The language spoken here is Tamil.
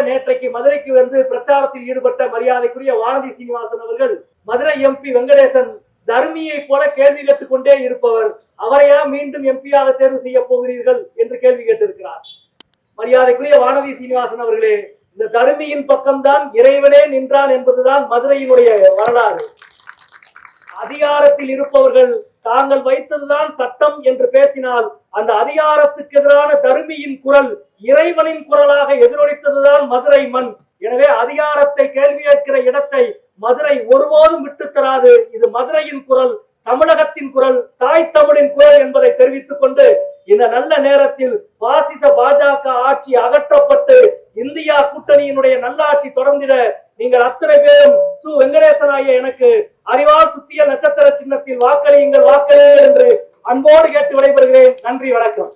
நேற்றைக்கு மதுரைக்கு வந்து பிரச்சாரத்தில் ஈடுபட்ட மரியாதைக்குரிய வானதி சீனிவாசன் அவர்கள் மதுரை எம்பி வெங்கடேசன் தர்மியை போல கேள்வி கேட்டுக்கொண்டே இருப்பவர், அவரையா மீண்டும் எம்பியாக தேர்வு செய்ய போகிறீர்கள் என்று கேள்வி கேட்டிருக்கிறார். மரியாதைக்குரிய வானதி சீனிவாசன் அவர்களே, இந்த தர்மியின் பக்கம்தான் இறைவனே நின்றான் என்பதுதான் மதுரையினுடைய வரலாறு. அதிகாரத்தில் இருப்பவர்கள் தாங்கள் வைத்ததுதான் சட்டம் என்று பேசினால் அந்த அதிகாரத்துக்கு எதிரான தர்மியின் குரல் இறைவனின் குரலாக எதிரொலித்ததுதான் மதுரை மண். எனவே அதிகாரத்தை கேள்வி கேட்கிற இடத்தை மதுரை ஒருபோதும் விட்டு தராது. இது மதுரையின் குரல், தமிழகத்தின் குரல், தாய் தமிழின் குரல் என்பதை தெரிவித்துக் கொண்டு இந்த நல்ல நேரத்தில் பாசிச பாஜக ஆட்சி அகற்றப்பட்டு இந்தியா கூட்டணியினுடைய நல்லாட்சி தொடர்ந்திட நீங்கள் அத்தனை பேரும் சு வெங்கடேசன் ஆகிய எனக்கு அறிவால் சுத்திய நட்சத்திர சின்னத்தில் வாக்களியுங்கள் வாக்களியுங்கள் என்று அன்போடு கேட்டு விடைபெறுகிறேன். நன்றி, வணக்கம்.